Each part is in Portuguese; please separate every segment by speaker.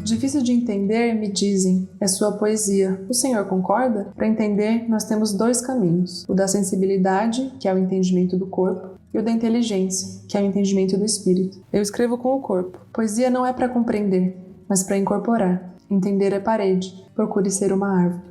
Speaker 1: Difícil de entender, me dizem, é sua poesia. O senhor concorda? Para entender, nós temos dois caminhos. O da sensibilidade, que é o entendimento do corpo, e o da inteligência, que é o entendimento do espírito. Eu escrevo com o corpo. Poesia não é para compreender, mas para incorporar. Entender é parede. Procure ser uma árvore.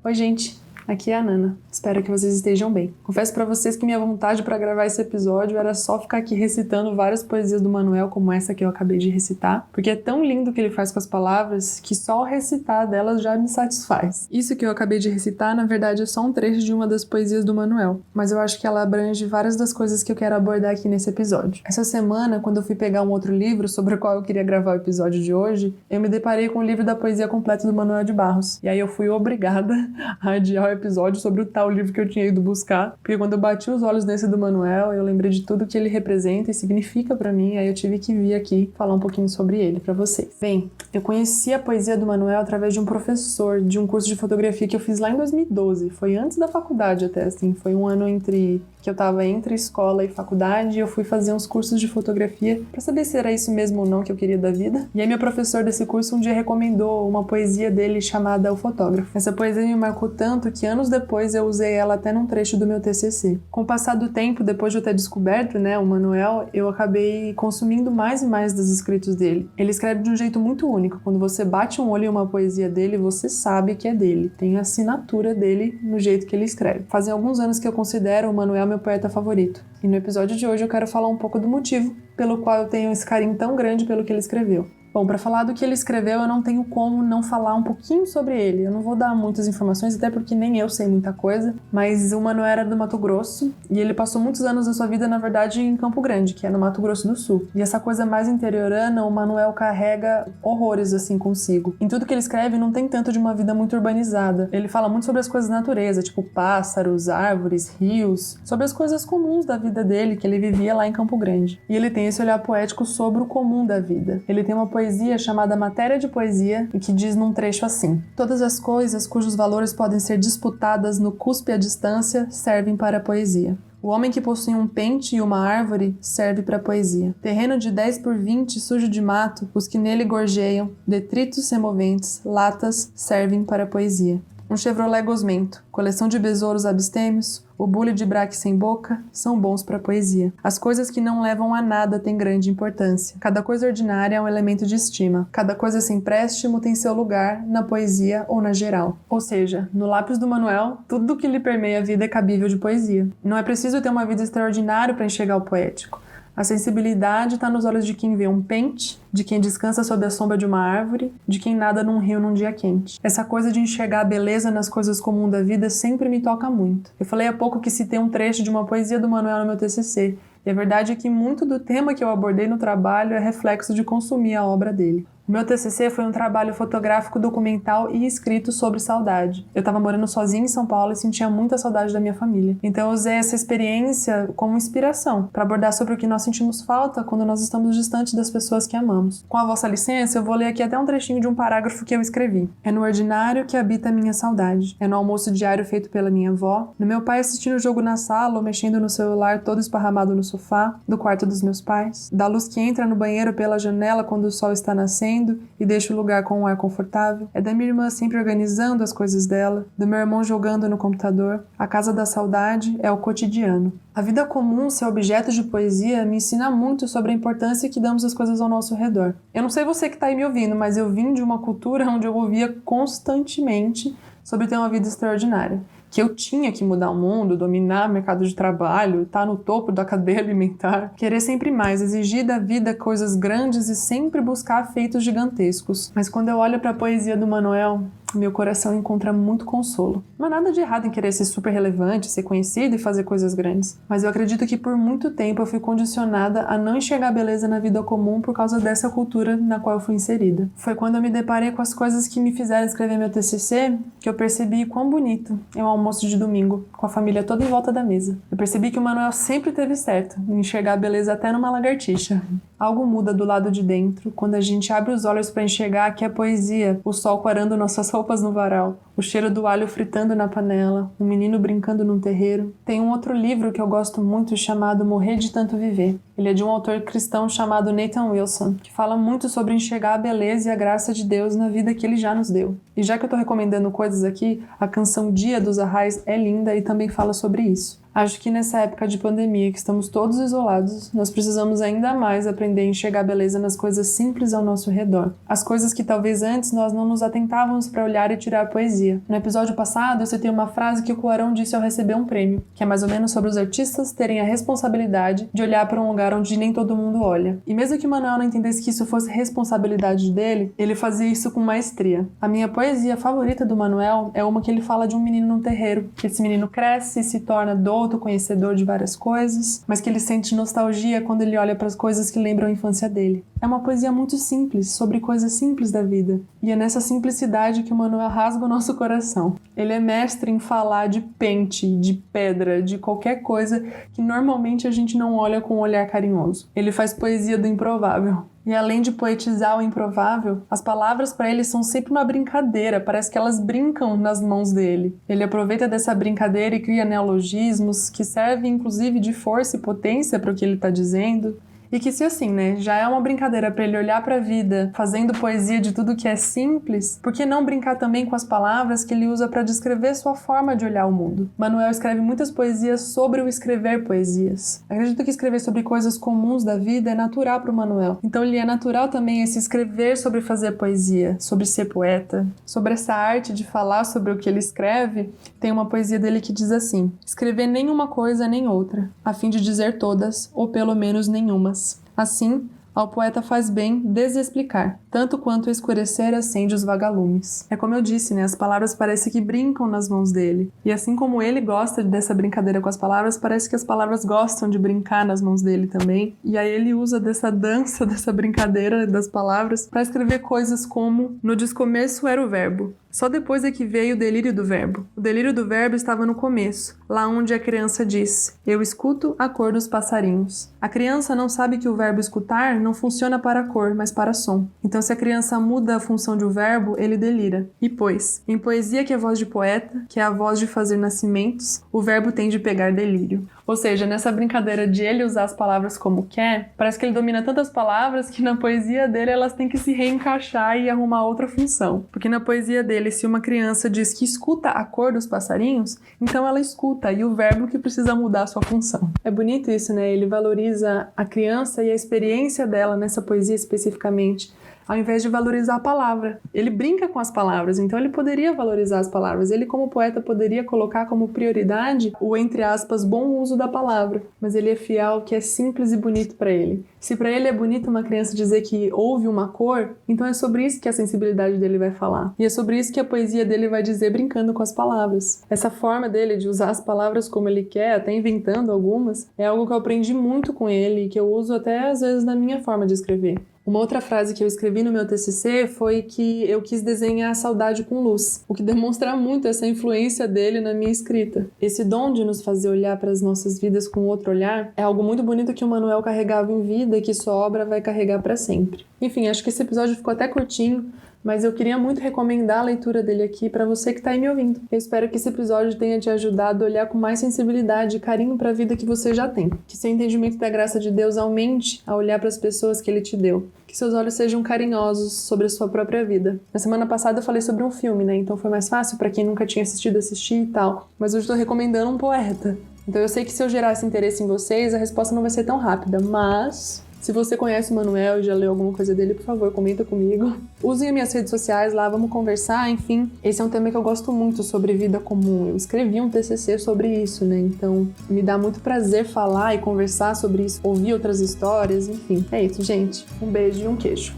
Speaker 1: Oi, gente. Aqui é a Nana. Espero que vocês estejam bem. Confesso pra vocês que minha vontade pra gravar esse episódio era só ficar aqui recitando várias poesias do Manuel, como essa que eu acabei de recitar, porque é tão lindo o que ele faz com as palavras que só o recitar delas já me satisfaz. Isso que eu acabei de recitar, na verdade, é só um trecho de uma das poesias do Manuel, mas eu acho que ela abrange várias das coisas que eu quero abordar aqui nesse episódio. Essa semana, quando eu fui pegar um outro livro sobre o qual eu queria gravar o episódio de hoje, eu me deparei com o livro da poesia completa do Manuel de Barros, e aí eu fui obrigada a adiar o episódio sobre o tal livro que eu tinha ido buscar, porque quando eu bati os olhos nesse do Manuel, eu lembrei de tudo que ele representa e significa pra mim, aí eu tive que vir aqui falar um pouquinho sobre ele pra vocês. Bem, eu conheci a poesia do Manuel através de um professor de um curso de fotografia que eu fiz lá em 2012, foi antes da faculdade até, assim, foi um ano que eu tava entre escola e faculdade, e eu fui fazer uns cursos de fotografia pra saber se era isso mesmo ou não que eu queria da vida. E aí meu professor desse curso um dia recomendou uma poesia dele chamada O Fotógrafo. Essa poesia me marcou tanto que anos depois eu usei ela até num trecho do meu TCC. Com o passar do tempo, depois de eu ter descoberto, o Manuel, eu acabei consumindo mais e mais dos escritos dele. Ele escreve de um jeito muito único. Quando você bate um olho em uma poesia dele, você sabe que é dele. Tem a assinatura dele no jeito que ele escreve. Fazem alguns anos que eu considero o Manuel meu poeta favorito. E no episódio de hoje eu quero falar um pouco do motivo pelo qual eu tenho esse carinho tão grande pelo que ele escreveu. Bom, para falar do que ele escreveu, eu não tenho como não falar um pouquinho sobre ele. Eu não vou dar muitas informações, até porque nem eu sei muita coisa, mas o Manuel era do Mato Grosso e ele passou muitos anos da sua vida, na verdade, em Campo Grande, que é no Mato Grosso do Sul. E essa coisa mais interiorana, o Manuel carrega horrores, assim, consigo. Em tudo que ele escreve, não tem tanto de uma vida muito urbanizada. Ele fala muito sobre as coisas da natureza, tipo pássaros, árvores, rios, sobre as coisas comuns da vida dele, que ele vivia lá em Campo Grande. E ele tem esse olhar poético sobre o comum da vida. Ele tem uma poesia chamada Matéria de Poesia e que diz num trecho assim: todas as coisas cujos valores podem ser disputadas no cuspe à distância servem para a poesia. O homem que possui um pente e uma árvore serve para a poesia. Terreno de 10 por 20 sujo de mato, os que nele gorjeiam, detritos semoventes, latas, servem para a poesia. Um Chevrolet Gosmento, coleção de besouros abstêmios, o bule de braque sem boca, são bons para a poesia. As coisas que não levam a nada têm grande importância. Cada coisa ordinária é um elemento de estima. Cada coisa sem préstimo tem seu lugar na poesia ou na geral. Ou seja, no lápis do Manuel, tudo que lhe permeia a vida é cabível de poesia. Não é preciso ter uma vida extraordinária para enxergar o poético. A sensibilidade está nos olhos de quem vê um pente, de quem descansa sob a sombra de uma árvore, de quem nada num rio num dia quente. Essa coisa de enxergar a beleza nas coisas comuns da vida sempre me toca muito. Eu falei há pouco que citei um trecho de uma poesia do Manuel no meu TCC, e a verdade é que muito do tema que eu abordei no trabalho é reflexo de consumir a obra dele. O meu TCC foi um trabalho fotográfico, documental e escrito sobre saudade. Eu estava morando sozinha em São Paulo e sentia muita saudade da minha família. Então eu usei essa experiência como inspiração para abordar sobre o que nós sentimos falta quando nós estamos distantes das pessoas que amamos. Com a vossa licença, eu vou ler aqui até um trechinho de um parágrafo que eu escrevi. É no ordinário que habita a minha saudade. É no almoço diário feito pela minha avó, no meu pai assistindo o jogo na sala ou mexendo no celular todo esparramado no sofá, do quarto dos meus pais, da luz que entra no banheiro pela janela quando o sol está nascendo e deixa o lugar com um ar confortável. É da minha irmã sempre organizando as coisas dela, do meu irmão jogando no computador. A casa da saudade é o cotidiano. A vida comum, ser objeto de poesia, me ensina muito sobre a importância que damos às coisas ao nosso redor. Eu não sei você que está aí me ouvindo, mas eu vim de uma cultura onde eu ouvia constantemente sobre ter uma vida extraordinária. Que eu tinha que mudar o mundo, dominar o mercado de trabalho, estar no topo da cadeia alimentar, querer sempre mais, exigir da vida coisas grandes e sempre buscar feitos gigantescos. Mas quando eu olho para a poesia do Manuel, meu coração encontra muito consolo. Não há nada de errado em querer ser super relevante, ser conhecido e fazer coisas grandes. Mas eu acredito que por muito tempo eu fui condicionada a não enxergar beleza na vida comum por causa dessa cultura na qual eu fui inserida. Foi quando eu me deparei com as coisas que me fizeram escrever meu TCC que eu percebi quão bonito é um almoço de domingo, com a família toda em volta da mesa. Eu percebi que o Manuel sempre teve certo em enxergar a beleza até numa lagartixa. Algo muda do lado de dentro quando a gente abre os olhos para enxergar que a poesia, o sol quarando nossas roupas roupas no varal, o cheiro do alho fritando na panela, um menino brincando num terreiro. Tem um outro livro que eu gosto muito chamado Morrer de Tanto Viver. Ele é de um autor cristão chamado Nathan Wilson, que fala muito sobre enxergar a beleza e a graça de Deus na vida que ele já nos deu. E já que eu tô recomendando coisas aqui, a canção Dia dos Arrais é linda e também fala sobre isso. Acho que nessa época de pandemia, que estamos todos isolados, nós precisamos ainda mais aprender a enxergar a beleza nas coisas simples ao nosso redor. As coisas que talvez antes nós não nos atentávamos para olhar e tirar poesia. No episódio passado, eu citei uma frase que o Cuarón disse ao receber um prêmio, que é mais ou menos sobre os artistas terem a responsabilidade de olhar para um lugar onde nem todo mundo olha. E mesmo que Manuel não entendesse que isso fosse responsabilidade dele, ele fazia isso com maestria. A minha poesia favorita do Manuel é uma que ele fala de um menino num terreiro, que esse menino cresce e se torna conhecedor de várias coisas, mas que ele sente nostalgia quando ele olha para as coisas que lembram a infância dele. É uma poesia muito simples, sobre coisas simples da vida. E é nessa simplicidade que o Manuel rasga o nosso coração. Ele é mestre em falar de pente, de pedra, de qualquer coisa que normalmente a gente não olha com um olhar carinhoso. Ele faz poesia do improvável. E além de poetizar o improvável, as palavras para ele são sempre uma brincadeira, parece que elas brincam nas mãos dele. Ele aproveita dessa brincadeira e cria neologismos que servem inclusive de força e potência para o que ele está dizendo. E que se assim, já é uma brincadeira para ele olhar para a vida fazendo poesia de tudo que é simples, por que não brincar também com as palavras que ele usa para descrever sua forma de olhar o mundo? Manuel escreve muitas poesias sobre o escrever poesias. Acredito que escrever sobre coisas comuns da vida é natural para o Manuel. Então ele é natural também esse escrever sobre fazer poesia, sobre ser poeta, sobre essa arte de falar sobre o que ele escreve. Tem uma poesia dele que diz assim: escrever nenhuma coisa nem outra, a fim de dizer todas, ou pelo menos nenhumas. Assim, ao poeta faz bem desexplicar, tanto quanto escurecer acende os vagalumes. É como eu disse, as palavras parecem que brincam nas mãos dele. E assim como ele gosta dessa brincadeira com as palavras, parece que as palavras gostam de brincar nas mãos dele também. E aí ele usa dessa dança, dessa brincadeira das palavras para escrever coisas como: no descomeço era o verbo. Só depois é que veio o delírio do verbo. O delírio do verbo estava no começo, lá onde a criança disse: eu escuto a cor dos passarinhos. A criança não sabe que o verbo escutar não funciona para a cor, mas para som. Então, se a criança muda a função de um verbo, ele delira. E pois, em poesia que é voz de poeta, que é a voz de fazer nascimentos, o verbo tem de pegar delírio. Ou seja, nessa brincadeira de ele usar as palavras como quer, parece que ele domina tantas palavras que na poesia dele elas têm que se reencaixar e arrumar outra função. Porque na poesia dele, se uma criança diz que escuta a cor dos passarinhos, então ela escuta, e o verbo que precisa mudar a sua função. É bonito isso, Ele valoriza a criança e a experiência dela nessa poesia especificamente, ao invés de valorizar a palavra. Ele brinca com as palavras, então ele poderia valorizar as palavras. Ele, como poeta, poderia colocar como prioridade o, entre aspas, bom uso da palavra. Mas ele é fiel ao que é simples e bonito para ele. Se para ele é bonito uma criança dizer que ouve uma cor, então é sobre isso que a sensibilidade dele vai falar. E é sobre isso que a poesia dele vai dizer brincando com as palavras. Essa forma dele de usar as palavras como ele quer, até inventando algumas, é algo que eu aprendi muito com ele e que eu uso até às vezes na minha forma de escrever. Uma outra frase que eu escrevi no meu TCC foi que eu quis desenhar a saudade com luz, o que demonstra muito essa influência dele na minha escrita. Esse dom de nos fazer olhar para as nossas vidas com outro olhar é algo muito bonito que o Manuel carregava em vida e que sua obra vai carregar para sempre. Enfim, acho que esse episódio ficou até curtinho, mas eu queria muito recomendar a leitura dele aqui para você que está aí me ouvindo. Eu espero que esse episódio tenha te ajudado a olhar com mais sensibilidade e carinho para a vida que você já tem. Que seu entendimento da graça de Deus aumente a olhar para as pessoas que Ele te deu. Que seus olhos sejam carinhosos sobre a sua própria vida. Na semana passada eu falei sobre um filme, Então foi mais fácil para quem nunca tinha assistido, assistir e tal. Mas hoje estou recomendando um poeta. Então eu sei que se eu gerasse interesse em vocês, a resposta não vai ser tão rápida, mas se você conhece o Manuel e já leu alguma coisa dele, por favor, comenta comigo. Usem as minhas redes sociais lá, vamos conversar, enfim. Esse é um tema que eu gosto muito, sobre vida comum. Eu escrevi um TCC sobre isso, Então me dá muito prazer falar e conversar sobre isso, ouvir outras histórias, enfim. É isso, gente. Um beijo e um queijo.